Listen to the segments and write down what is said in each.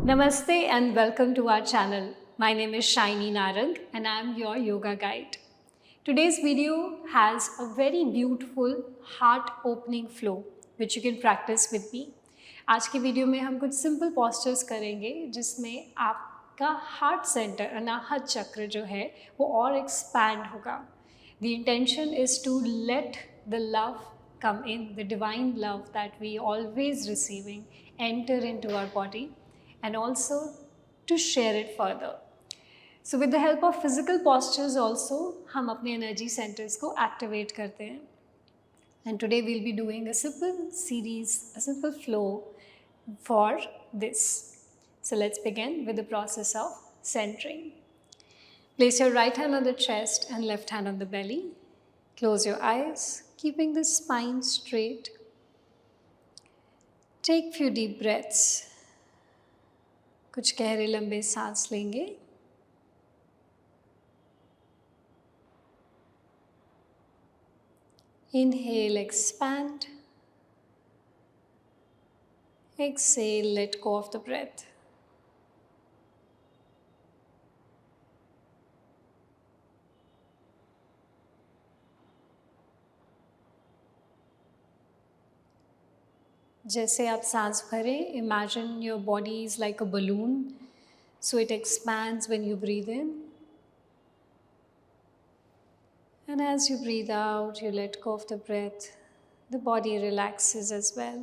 Namaste and welcome to our channel. My name is Shaini Narang and I am your yoga guide. Today's video has a very beautiful heart-opening flow which you can practice with me. आज की video में हम कुछ simple postures करेंगे जिसमें आपका heart centre अनाहत चक्र जो है वो और expand होगा. The intention is to let the love come in, the divine love that we always receiving enter into our body and also to share it further. So with the help of physical postures also हम अपने energy centers को activate करते हैं. And today we'll be doing a simple series, a simple flow for this. So let's begin with the process of centering. Place your right hand on the chest and left hand on the belly. Close your eyes, keeping the spine straight. Take few deep breaths. कुछ गहरे लंबे सांस लेंगे. Inhale, expand. Exhale, let go of the breath. जैसे आप सांस भरें, imagine your body is like a balloon, so it expands when you breathe in. And as you breathe out, you let go of the breath. The body relaxes as well.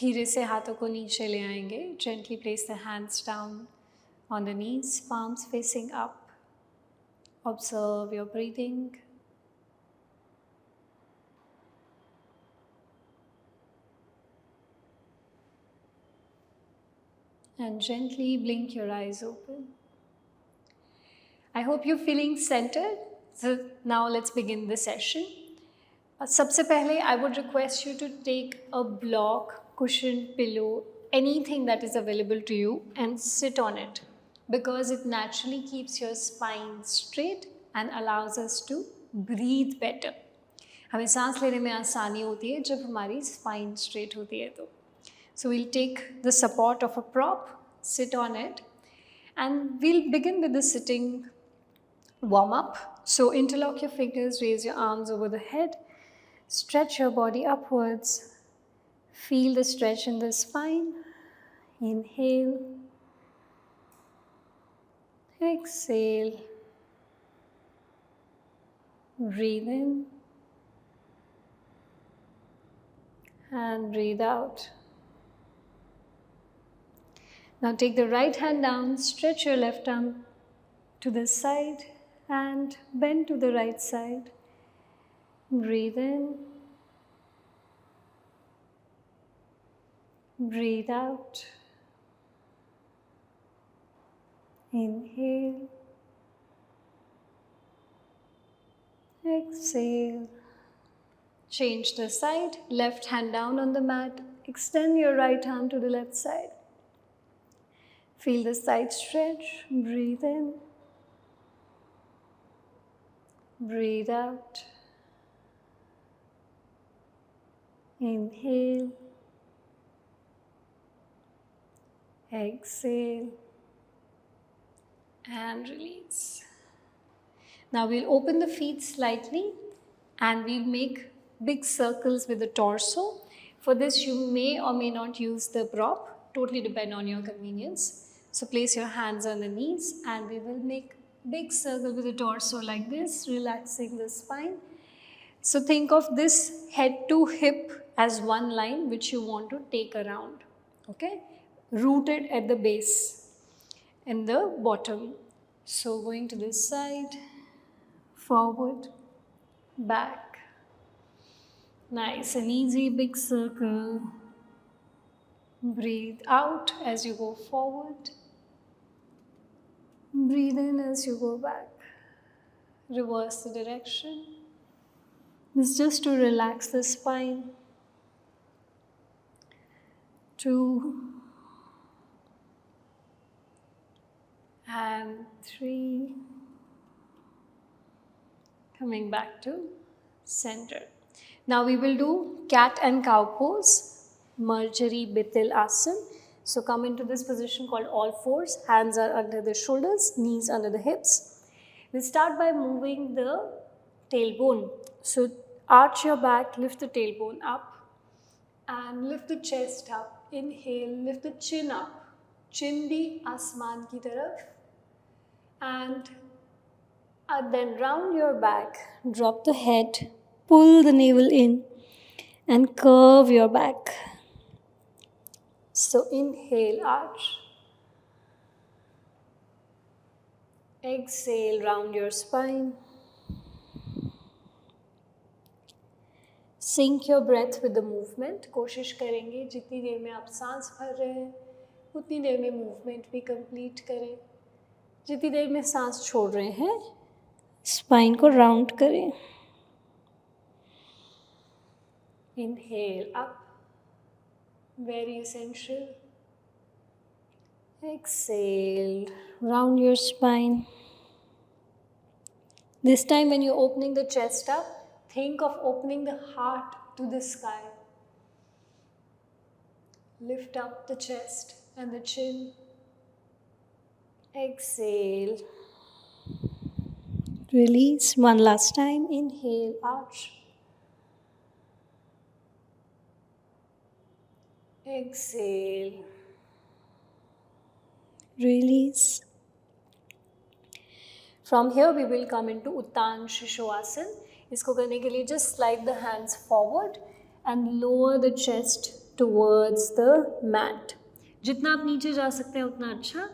धीरे से हाथों को नीचे ले आएंगे. Gently place the hands down on the knees, palms facing up. Observe your breathing. And gently blink your eyes open. I hope you're feeling centered. So now let's begin the session. सबसे पहले I would request you to take a block, cushion, pillow, anything that is available to you and sit on it because it naturally keeps your spine straight and allows us to breathe better. हमें सांस लेने में आसानी होती है जब हमारी spine straight होती है तो. So we'll take the support of a prop, sit on it, and we'll begin with the sitting warm up. So interlock your fingers, raise your arms over the head, stretch your body upwards, feel the stretch in the spine. Inhale, exhale, breathe in and breathe out. Now take the right hand down, stretch your left arm to the side and bend to the right side. Breathe in, breathe out. Inhale, exhale. Change the side, left hand down on the mat. Extend your right arm to the left side. Feel the side stretch. Breathe in. Breathe out. Inhale. Exhale. And release. Now we'll open the feet slightly and we'll make big circles with the torso. For this you may or may not use the prop, totally depend on your convenience. So place your hands on the knees and we will make big circle with the torso like this, relaxing the spine. So think of this head to hip as one line which you want to take around, okay? Rooted at the base in the bottom. So going to this side, forward, back. Nice and easy, big circle. Breathe out as you go forward. Breathe in as you go back. Reverse the direction. This is just to relax the spine. 2 and 3 Coming back to center. Now we will do cat and cow pose, Marjari Bitil Asana. So come into this position called all fours. Hands are under the shoulders, knees under the hips. We'll start by moving the tailbone. So arch your back, lift the tailbone up and lift the chest up. Inhale, lift the chin up. Chin bhi asman ki taraf. And then round your back, drop the head, pull the navel in and curve your back. So inhale, arch. Exhale, round your spine. Sync your breath with the movement. कोशिश करेंगे जितनी देर में आप सांस भर रहे हैं उतनी देर में मूवमेंट भी कंप्लीट करें. जितनी देर में सांस छोड़ रहे हैं स्पाइन को राउंड करें. Inhale up, very essential. Exhale, round your spine. This time when you're opening the chest up, think of opening the heart to the sky. Lift up the chest and the chin. Exhale. Release. One last time. Inhale, arch. Exhale. Release. From here we will come into Uttan Shishasana. इसको करने के लिए just slide the hands forward and lower the chest towards the mat. जितना आप नीचे जा सकते हैं उतना अच्छा.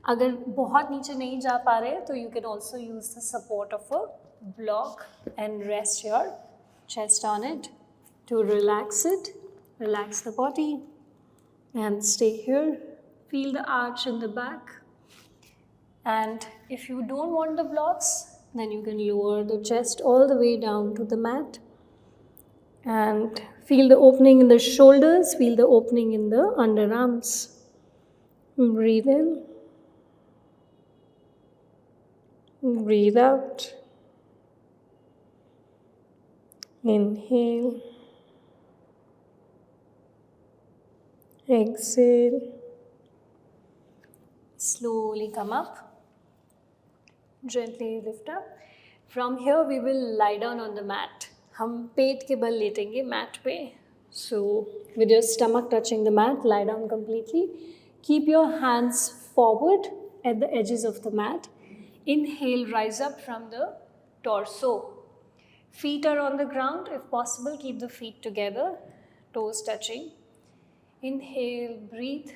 अगर बहुत नीचे नहीं जा पा रहे तो you can also use the support of a block and rest your chest on it to relax it. Relax the body and stay here. Feel the arch in the back. And if you don't want the blocks, then you can lower the chest all the way down to the mat. And feel the opening in the shoulders, feel the opening in the underarms. Breathe in. Breathe out. Inhale. Exhale. Slowly come up. Gently lift up. From here we will lie down on the mat. हम पेट के बल लेटेंगे mat पे. So with your stomach touching the mat, lie down completely. Keep your hands forward at the edges of the mat. Inhale, rise up from the torso. Feet are on the ground. If possible, keep the feet together, toes touching. Inhale, breathe.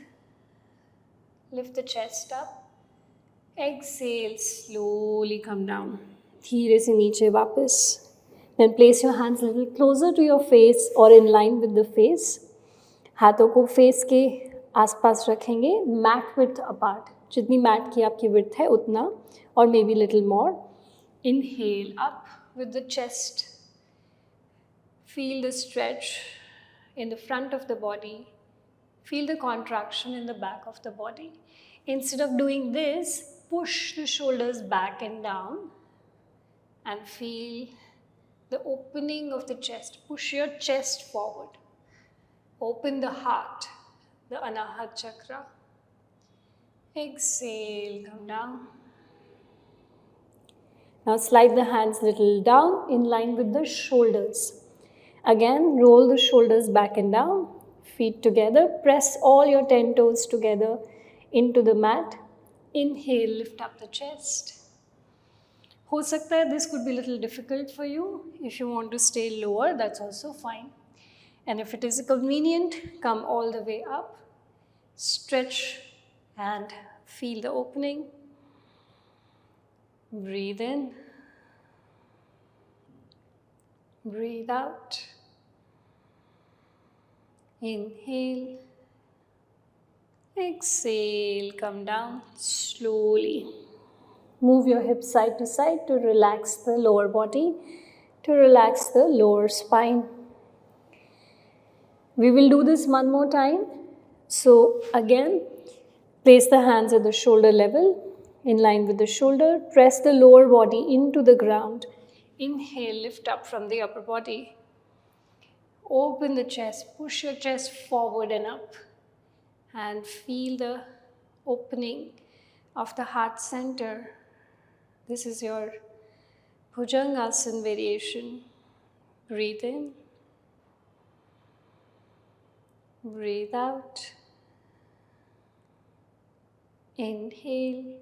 Lift the chest up. Exhale, slowly come down. धीरे से नीचे वापस. Then place your hands a little closer to your face or in line with the face. हाथों को face के आसपास रखेंगे. Mat width apart. जितनी mat की आपकी width है उतना or maybe little more. Inhale up with the chest. Feel the stretch in the front of the body. Feel the contraction in the back of the body. Instead of doing this, push the shoulders back and down and feel the opening of the chest. Push your chest forward. Open the heart, the Anahat Chakra. Exhale, come down. Now slide the hands a little down in line with the shoulders. Again, roll the shoulders back and down. Feet together. Press all your 10 toes together into the mat. Inhale, lift up the chest. हो सकता है this could be a little difficult for you. If you want to stay lower, that's also fine. And if it is convenient, come all the way up. Stretch and feel the opening. Breathe in. Breathe out. Inhale. Exhale, come down slowly. Move your hips side to side to relax the lower body, to relax the lower spine. We will do this one more time. So again, place the hands at the shoulder level, in line with the shoulder. Press the lower body into the ground. Inhale, lift up from the upper body. Open the chest, push your chest forward and up. And feel the opening of the heart center. This is your Bhujangasana variation. Breathe in. Breathe out. Inhale.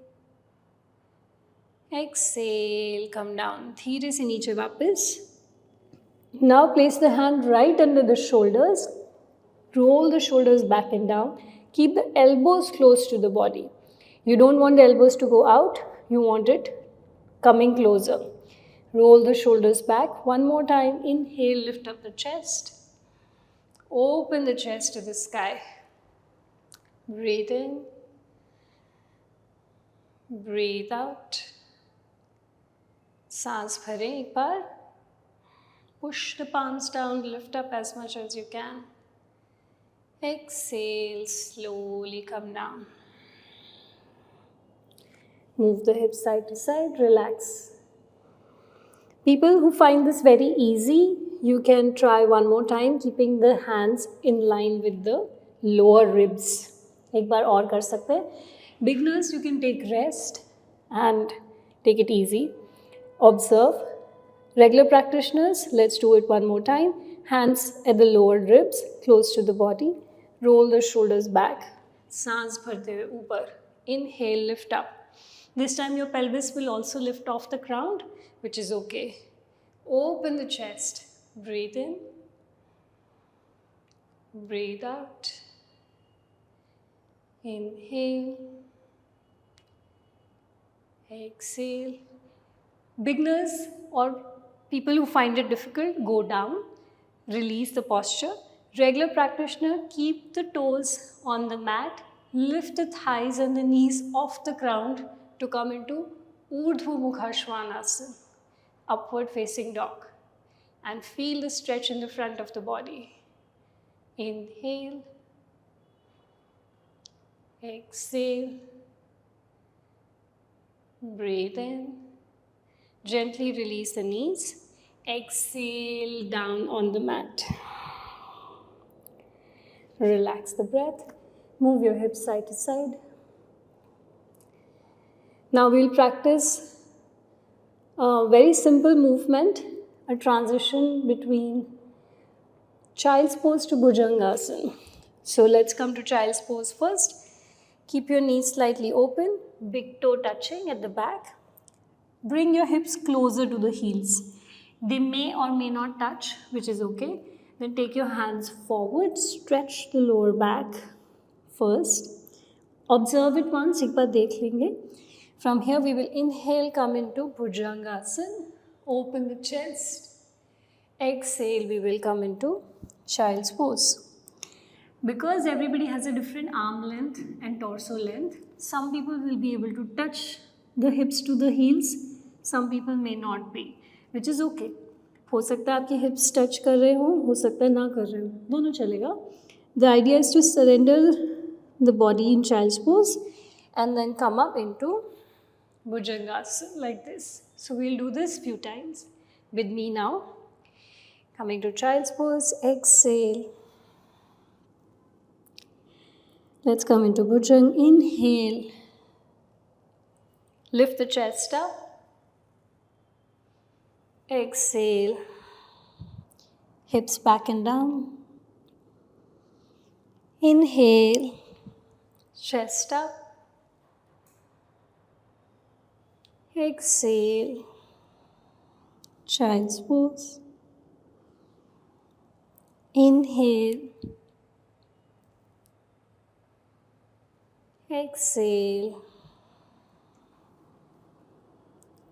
Exhale. Come down. धीरे से नीचे वापस. Now place the hand right under the shoulders. Roll the shoulders back and down. Keep the elbows close to the body. You don't want the elbows to go out. You want it coming closer. Roll the shoulders back. One more time. Inhale, lift up the chest. Open the chest to the sky. Breathe in. Breathe out. सांस भरें एक बार. Push the palms down, lift up as much as you can. Exhale, slowly come down. Move the hips side to side, relax. People who find this very easy, you can try one more time, keeping the hands in line with the lower ribs. एक बार और कर सकते हैं. Beginners, you can take rest and take it easy. Observe. Regular practitioners, let's do it one more time. Hands at the lower ribs, close to the body. Roll the shoulders back. सांस भरते हुए ऊपर. Inhale, lift up. This time your pelvis will also lift off the ground, which is okay. Open the chest. Breathe in. Breathe out. Inhale. Exhale. Beginners or people who find it difficult, go down. Release the posture. Regular practitioner, keep the toes on the mat. Lift the thighs and the knees off the ground to come into Urdhva Mukha Svanasana, upward facing dog. And feel the stretch in the front of the body. Inhale. Exhale. Breathe in. Gently release the knees. Exhale down on the mat. Relax the breath. Move your hips side to side. Now we'll practice a very simple movement, a transition between child's pose to Bhujangasana. So let's come to child's pose first. Keep your knees slightly open, big toe touching at the back. Bring your hips closer to the heels. They may or may not touch, which is okay. Then take your hands forward, stretch the lower back first. Observe it once, एक बार देख लेंगे. From here we will inhale, come into Bhujangasana. Open the chest. Exhale, we will come into child's pose. Because everybody has a different arm length and torso length, some people will be able to touch the hips to the heels. Some people may not be, which is okay. हो सकता है आपके hips touch कर रहे हो सकता है ना कर रहे हो, दोनों चलेगा. The idea is to surrender the body in child's pose and then come up into Bhujangasana like this. So we'll do this few times with me now. Coming to child's pose, exhale. Let's come into Bhujang. Inhale. Lift the chest up. Exhale. Hips back and down. Inhale. Chest up. Exhale. Child's pose. Inhale. Exhale.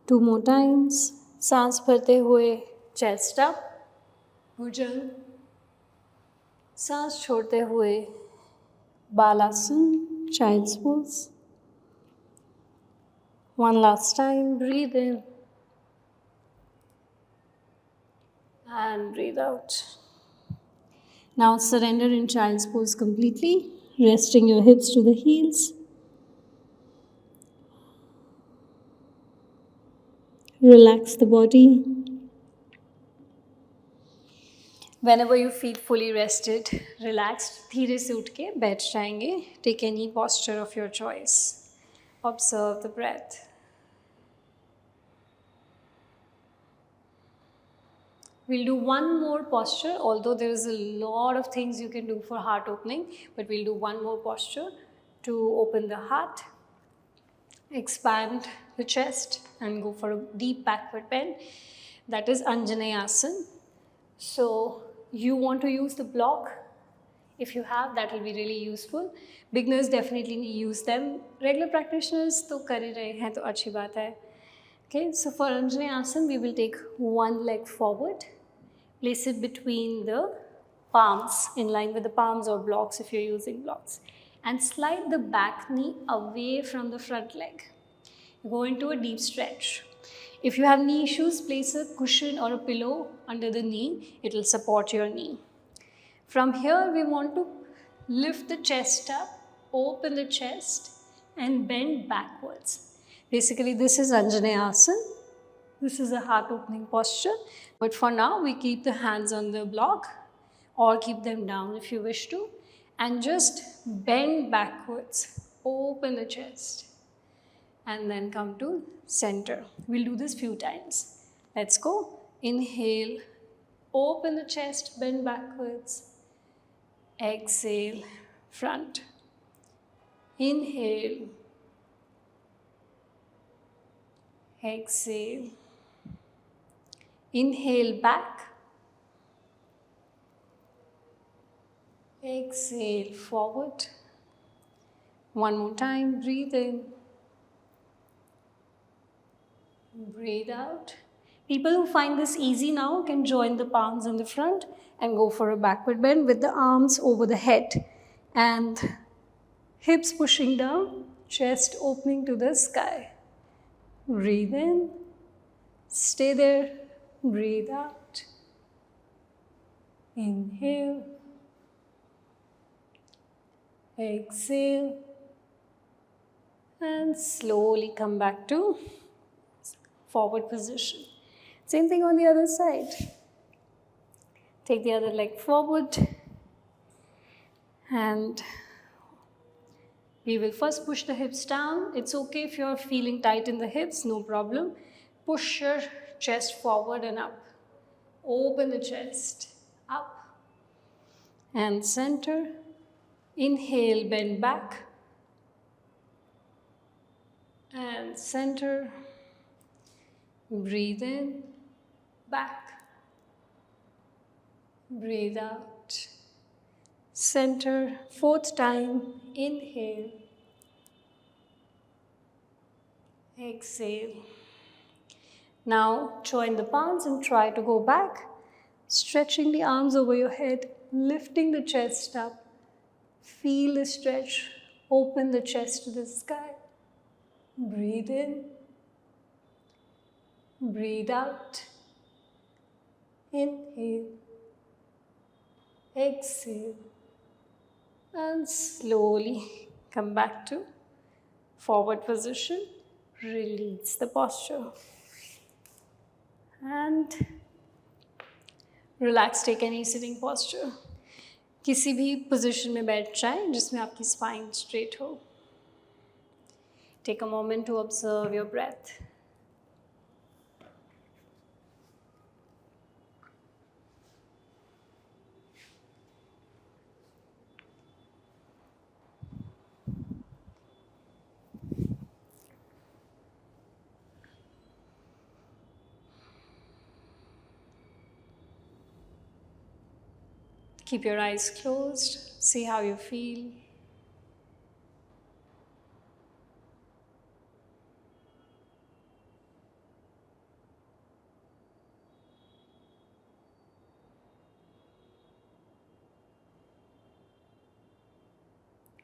2 more times. सांस भरते हुए chest up, भुजंग. सांस छोड़ते हुए बालासन, child's pose. One last time, breathe in and breathe out. Now surrender in child's pose completely, resting your hips to the heels. Relax the body, Whenever you feel fully rested, relaxed, धीरे से उठ के बैठ जाएंगे. Take any posture of your choice. Observe the breath. We'll do one more posture, although there is a lot of things you can do for heart opening, but we'll do one more posture to open the heart, expand the chest, and go for a deep backward bend. That is Anjaneyasana. So you want to use the block. If you have, that will be really useful. Beginners definitely use them. Regular practitioners तो कर ही रहे हैं तो अच्छी बात है. Okay, so for Anjaneyasana, we will take one leg forward, place it between the palms, in line with the palms or blocks if you're using blocks, and slide the back knee away from the front leg. Go into a deep stretch. If you have knee issues, place a cushion or a pillow under the knee. It will support your knee. From here, we want to lift the chest up, open the chest, and bend backwards. Basically, this is Anjaneyasana. This is a heart opening posture. But for now, we keep the hands on the block or keep them down if you wish to. And just bend backwards, open the chest, and then come to center. We'll do this few times. Let's go. Inhale, open the chest, bend backwards. Exhale, front. Inhale. Exhale. Inhale back. Exhale forward. One more time. Breathe in. Breathe out. People who find this easy now can join the palms in the front and go for a backward bend with the arms over the head and hips pushing down, chest opening to the sky. Breathe in, stay there, breathe out. Inhale, exhale, and slowly come back to forward position. Same thing on the other side. Take the other leg forward and we will first push the hips down. It's okay if you're feeling tight in the hips, no problem. Push your chest forward and up. Open the chest, up and center. Inhale, bend back and center. Breathe in, back. Breathe out. Center. Fourth time. Inhale. Exhale. Now join the palms and try to go back. Stretching the arms over your head. Lifting the chest up. Feel the stretch. Open the chest to the sky. Breathe in. Breathe out. Inhale. Exhale. And slowly come back to forward position. Release the posture. And relax, take any sitting posture. किसी भी position में बैठ जाएं जिसमें आपकी spine straight हो. Take a moment to observe your breath. Keep your eyes closed. See how you feel.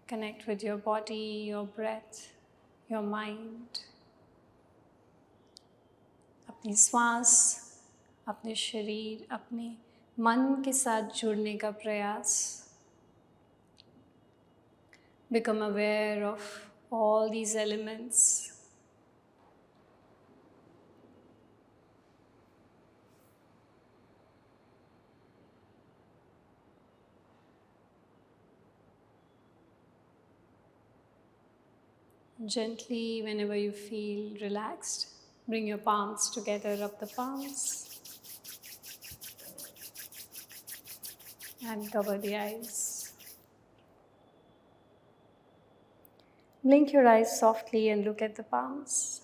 Connect with your body, your breath, your mind. अपनी श्वास, अपने शरीर, अपने मन के साथ जुड़ने का प्रयास. Become aware of all these elements. Gently, whenever you feel relaxed, bring your palms together, rub the palms, and cover the eyes. Blink your eyes softly and look at the palms.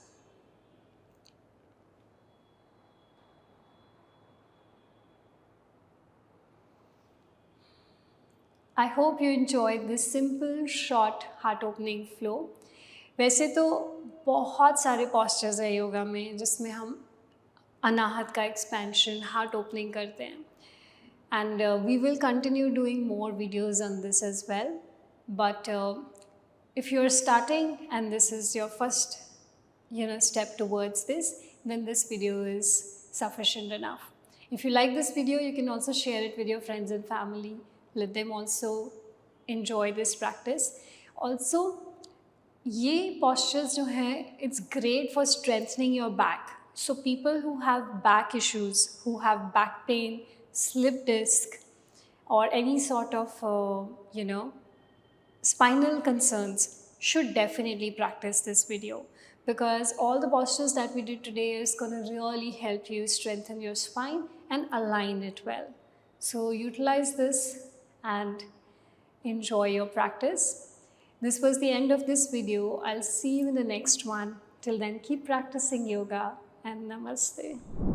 I hope you enjoyed this simple, short, heart-opening flow. वैसे तो बहुत सारे postures है योगा में जिसमें हम अनाहत का expansion, heart opening करते हैं. And we will continue doing more videos on this as well. But if you're starting and this is your first step towards this, then this video is sufficient enough. If you like this video, you can also share it with your friends and family. Let them also enjoy this practice. Also, ये postures जो हैं, it's great for strengthening your back. So people who have back issues, who have back pain, slip disc, or any sort of spinal concerns should definitely practice this video, because all the postures that we did today is going to really help you strengthen your spine and align it well. So utilize this and enjoy your practice. This was the end of this video. I'll see you in the next one. Till then, keep practicing yoga and namaste.